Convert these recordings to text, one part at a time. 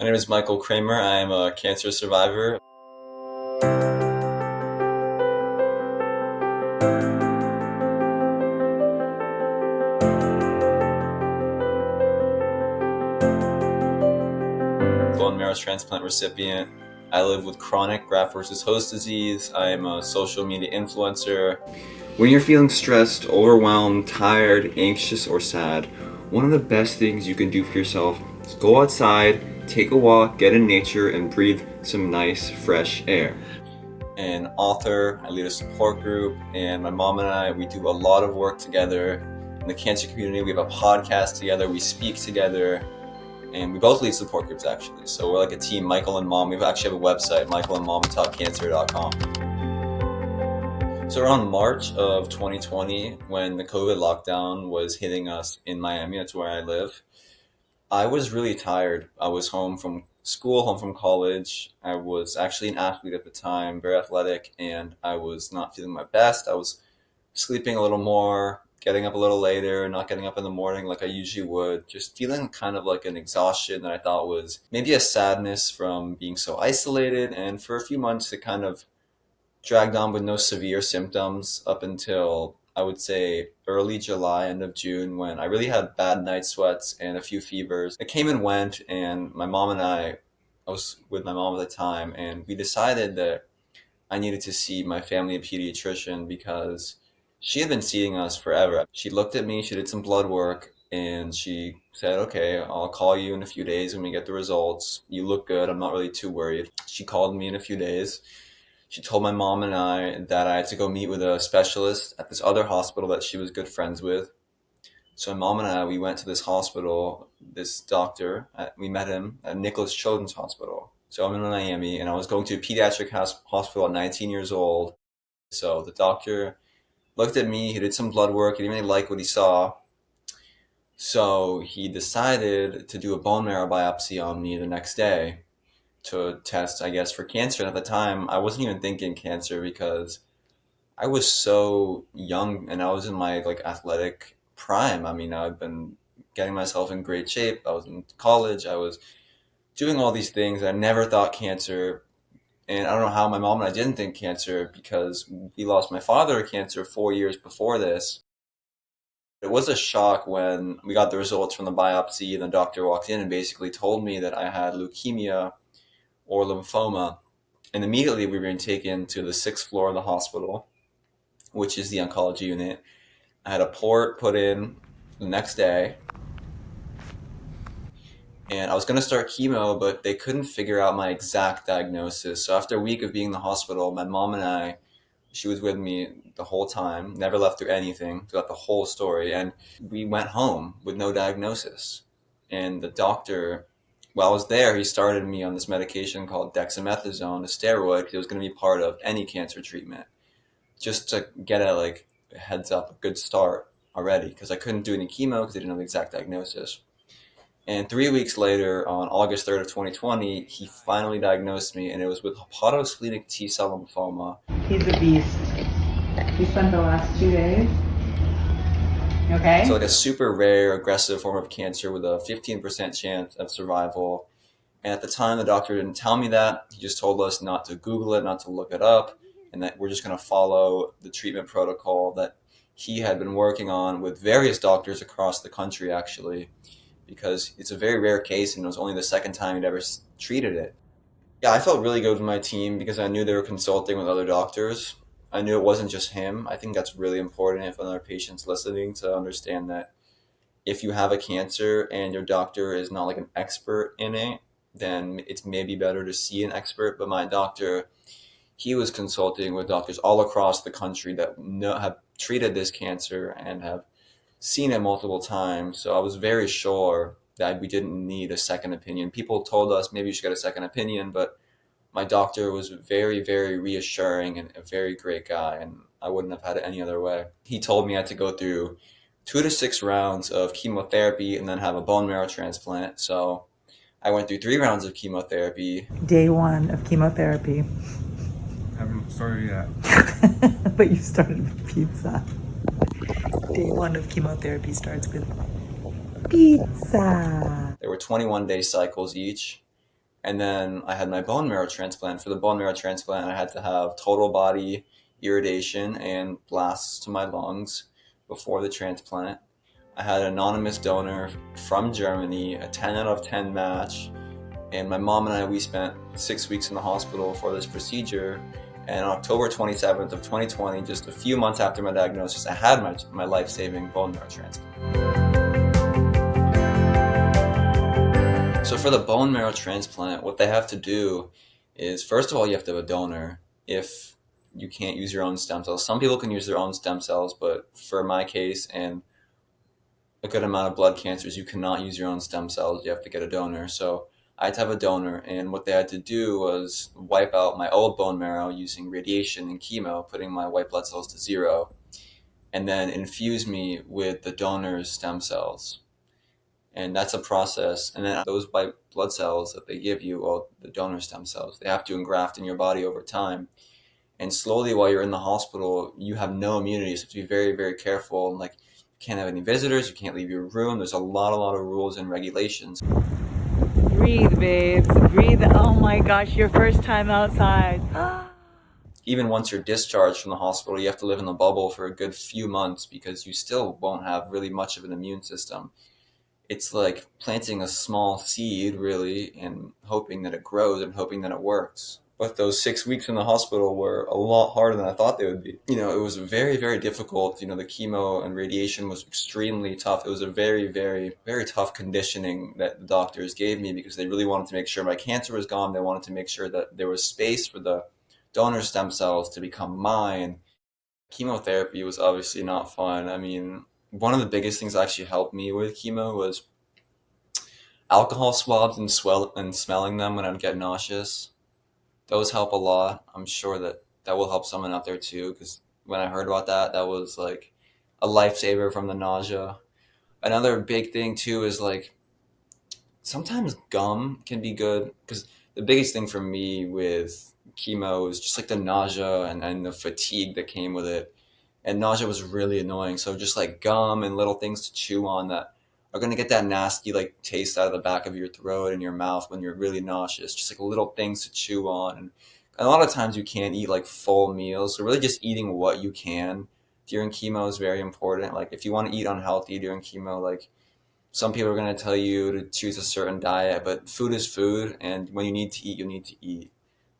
My name is Michael Kramer. I am a cancer survivor. Bone marrow transplant recipient. I live with chronic graft-versus-host disease. I am a social media influencer. When you're feeling stressed, overwhelmed, tired, anxious, or sad, one of the best things you can do for yourself is go outside, take a walk, get in nature, and breathe some nice, fresh air. An author, I lead a support group, and my mom and I, we do a lot of work together in the cancer community. We have a podcast together, we speak together, and we both lead support groups actually. So we're like a team, Michael and Mom. We actually have a website, michaelandmom.cancer.com. So around March of 2020, when the COVID lockdown was hitting us in Miami, that's where I live, I was really tired. I was home from school, home from college. I was actually an athlete at the time, very athletic, and I was not feeling my best. I was sleeping a little more, getting up a little later, not getting up in the morning like I usually would, just feeling kind of like an exhaustion that I thought was maybe a sadness from being so isolated. And for a few months, it kind of dragged on with no severe symptoms up until I would say early July, end of June, when I really had bad night sweats and a few fevers. It came and went, and my mom and I was with my mom at the time, and we decided that I needed to see my family pediatrician because she had been seeing us forever. She looked at me, she did some blood work, and she said, "Okay, I'll call you in a few days when we get the results. You look good, I'm not really too worried." She called me in a few days. She told my mom and I that I had to go meet with a specialist at this other hospital that she was good friends with. So my mom and I, we went to this hospital, this doctor, we met him at Nicholas Children's Hospital. So I'm in Miami, and I was going to a pediatric hospital at 19 years old. So the doctor looked at me, he did some blood work, he didn't really like what he saw. So he decided to do a bone marrow biopsy on me the next day to test, I guess, for cancer. And at the time, I wasn't even thinking cancer because I was so young and I was in my like athletic prime. I mean, I've been getting myself in great shape. I was in college. I was doing all these things. I never thought cancer. And I don't know how my mom and I didn't think cancer because we lost my father to cancer 4 years before this. It was a shock when we got the results from the biopsy and the doctor walked in and basically told me that I had leukemia or lymphoma. And immediately we were being taken to the sixth floor of the hospital, which is the oncology unit. I had a port put in the next day, and I was going to start chemo, but they couldn't figure out my exact diagnosis. So after a week of being in the hospital, my mom and I, she was with me the whole time, never left through anything, got the whole story, and we went home with no diagnosis. And the doctor, while I was there, he started me on this medication called dexamethasone, a steroid, because it was going to be part of any cancer treatment, just to get a heads up, a good start already, because I couldn't do any chemo because they didn't know the exact diagnosis. And 3 weeks later, on August 3rd of 2020, he finally diagnosed me, and it was with hepatosplenic T-cell lymphoma. He's a beast. We spent the last 2 days. Okay. So like a super rare, aggressive form of cancer with a 15% chance of survival. And at the time, the doctor didn't tell me that. He just told us not to Google it, not to look it up, and that we're just going to follow the treatment protocol that he had been working on with various doctors across the country, actually, because it's a very rare case and it was only the second time he'd ever treated it. Yeah, I felt really good with my team because I knew they were consulting with other doctors. I knew it wasn't just him. I think that's really important if another patient's listening to understand that if you have a cancer and your doctor is not like an expert in it, then it's maybe better to see an expert. But my doctor, he was consulting with doctors all across the country that have treated this cancer and have seen it multiple times. So I was very sure that we didn't need a second opinion. People told us maybe you should get a second opinion, but my doctor was very, very reassuring and a very great guy, and I wouldn't have had it any other way. He told me I had to go through 2 to 6 rounds of chemotherapy and then have a bone marrow transplant. So I went through 3 rounds of chemotherapy. Day 1 of chemotherapy. Haven't started yet. But you started with pizza. Day 1 of chemotherapy starts with pizza. There were 21-day cycles each. And then I had my bone marrow transplant. For the bone marrow transplant, I had to have total body irradiation and blasts to my lungs before the transplant. I had an anonymous donor from Germany, a 10 out of 10 match, and my mom and I, we spent 6 weeks in the hospital for this procedure. And on October 27th of 2020, just a few months after my diagnosis, I had my life-saving bone marrow transplant. So for the bone marrow transplant, what they have to do is, first of all, you have to have a donor if you can't use your own stem cells. Some people can use their own stem cells, but for my case and a good amount of blood cancers, you cannot use your own stem cells. You have to get a donor. So I had to have a donor, and what they had to do was wipe out my old bone marrow using radiation and chemo, putting my white blood cells to zero, and then infuse me with the donor's stem cells. And that's a process. And then those white blood cells that they give you, well, the donor stem cells, they have to engraft in your body over time. And slowly, while you're in the hospital, you have no immunity. So you have to be very, very careful. And like, you can't have any visitors. You can't leave your room. There's a lot of rules and regulations. Breathe, babes. Breathe. Oh my gosh, your first time outside. Even once you're discharged from the hospital, you have to live in the bubble for a good few months because you still won't have really much of an immune system. It's like planting a small seed, really, and hoping that it grows and hoping that it works. But those 6 weeks in the hospital were a lot harder than I thought they would be. It was very, very difficult. The chemo and radiation was extremely tough. It was a very, very, very tough conditioning that the doctors gave me because they really wanted to make sure my cancer was gone. They wanted to make sure that there was space for the donor stem cells to become mine. Chemotherapy was obviously not fun. I mean, one of the biggest things that actually helped me with chemo was alcohol swabs and smelling them when I'd get nauseous. Those help a lot. I'm sure that will help someone out there too, because when I heard about that, that was like a lifesaver from the nausea. Another big thing too is like sometimes gum can be good because the biggest thing for me with chemo is just like the nausea and the fatigue that came with it. And nausea was really annoying. So just like gum and little things to chew on that are going to get that nasty like taste out of the back of your throat and your mouth when you're really nauseous. Just like little things to chew on. And a lot of times you can't eat like full meals. So really just eating what you can during chemo is very important. Like if you want to eat unhealthy during chemo, like some people are going to tell you to choose a certain diet, but food is food. And when you need to eat, you need to eat.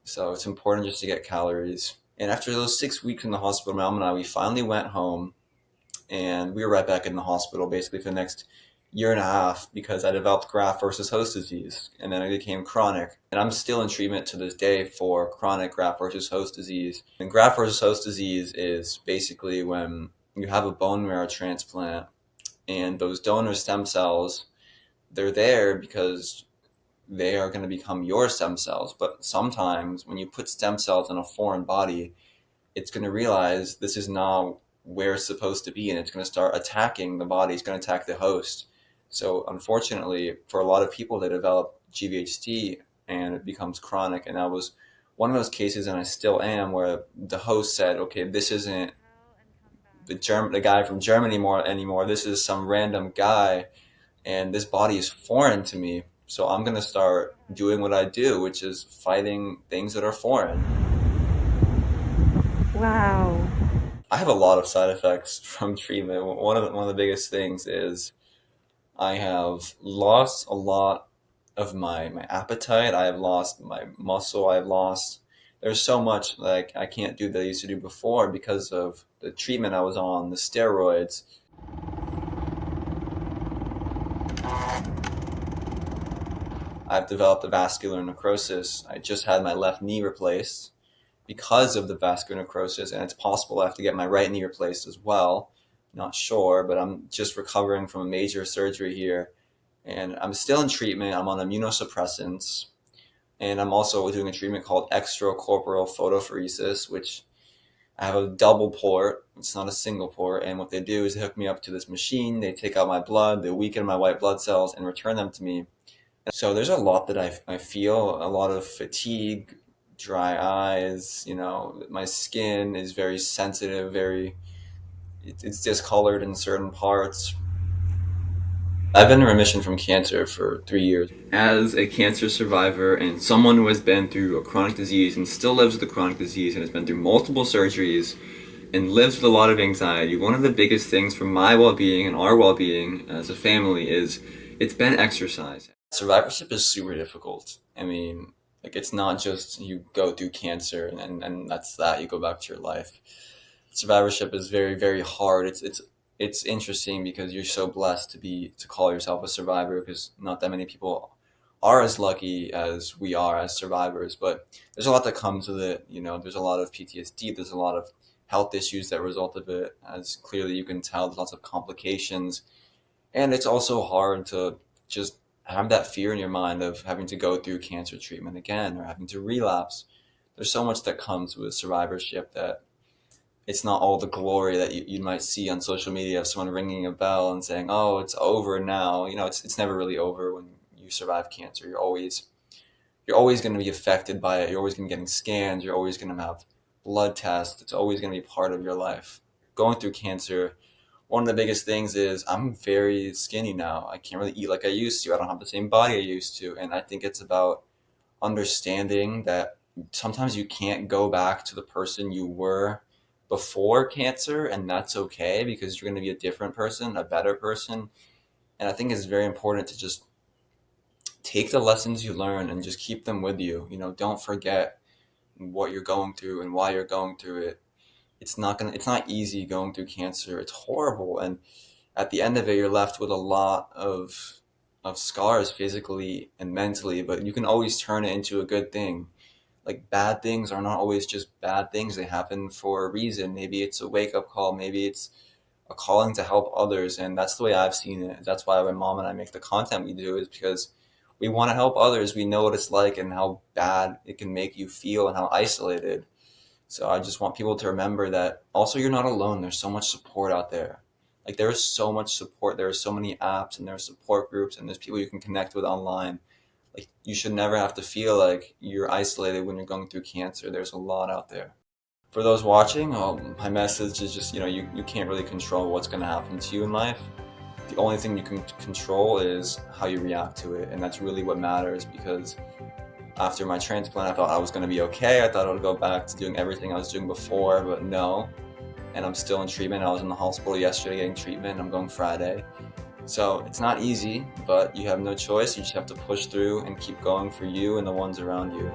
So it's important just to get calories. And after those 6 weeks in the hospital, my mom and I, we finally went home, and we were right back in the hospital basically for the next year and a half because I developed graft-versus-host disease, and then it became chronic. And I'm still in treatment to this day for chronic graft-versus-host disease. And graft-versus-host disease is basically when you have a bone marrow transplant, and those donor stem cells, they're there because they are going to become your stem cells. But sometimes when you put stem cells in a foreign body, it's going to realize this is not where it's supposed to be, and it's going to start attacking the body. It's going to attack the host. So unfortunately, for a lot of people, they develop GvHD and it becomes chronic. And that was one of those cases, and I still am, where the host said, okay, this isn't the guy from Germany anymore. This is some random guy, and this body is foreign to me. So I'm going to start doing what I do, which is fighting things that are foreign. Wow. I have a lot of side effects from treatment. One of the biggest things is I have lost a lot of my appetite. I have lost my muscle. There's so much like I can't do that I used to do before because of the treatment I was on, the steroids. I've developed a vascular necrosis. I just had my left knee replaced because of the vascular necrosis, and it's possible I have to get my right knee replaced as well. Not sure, but I'm just recovering from a major surgery here, and I'm still in treatment. I'm on immunosuppressants, and I'm also doing a treatment called extracorporeal photopheresis, which I have a double port. It's not a single port, and what they do is they hook me up to this machine. They take out my blood, they weaken my white blood cells, and return them to me. So there's a lot that I feel, a lot of fatigue, dry eyes, my skin is very sensitive, it's discolored in certain parts. I've been in remission from cancer for 3 years. As a cancer survivor and someone who has been through a chronic disease and still lives with a chronic disease and has been through multiple surgeries and lives with a lot of anxiety, one of the biggest things for my well-being and our well-being as a family is it's been exercise. Survivorship is super difficult. I mean, like, it's not just you go through cancer and that's that, you go back to your life. Survivorship is very, very hard. It's interesting because you're so blessed to call yourself a survivor, because not that many people are as lucky as we are as survivors. But there's a lot that comes with it. You know, there's a lot of PTSD. There's a lot of health issues that result of it, as clearly you can tell. There's lots of complications, and it's also hard to just have that fear in your mind of having to go through cancer treatment again or having to relapse. There's so much that comes with survivorship that it's not all the glory that you might see on social media of someone ringing a bell and saying, "Oh, it's over now." You know, it's never really over when you survive cancer. You're always going to be affected by it. You're always going to be getting scans. You're always going to have blood tests. It's always going to be part of your life. Going through cancer, one of the biggest things is I'm very skinny now. I can't really eat like I used to. I don't have the same body I used to. And I think it's about understanding that sometimes you can't go back to the person you were before cancer, and that's okay, because you're going to be a different person, a better person. And I think it's very important to just take the lessons you learn and just keep them with you. You know, don't forget what you're going through and why you're going through it. It's not easy going through cancer. It's horrible. And at the end of it, you're left with a lot of scars physically and mentally, but you can always turn it into a good thing. Like, bad things are not always just bad things. They happen for a reason. Maybe it's a wake-up call. Maybe it's a calling to help others. And that's the way I've seen it. That's why my mom and I make the content we do, is because we want to help others. We know what it's like and how bad it can make you feel and how isolated. So I just want people to remember that also you're not alone. There's so much support out there. Like, there is so much support. There are so many apps and there are support groups and there's people you can connect with online. Like, you should never have to feel like you're isolated when you're going through cancer. There's a lot out there. For those watching, my message is just, you can't really control what's going to happen to you in life. The only thing you can control is how you react to it. And that's really what matters, because after my transplant, I thought I was going to be okay. I thought I would go back to doing everything I was doing before, but no. And I'm still in treatment. I was in the hospital yesterday getting treatment. I'm going Friday. So it's not easy, but you have no choice. You just have to push through and keep going for you and the ones around you.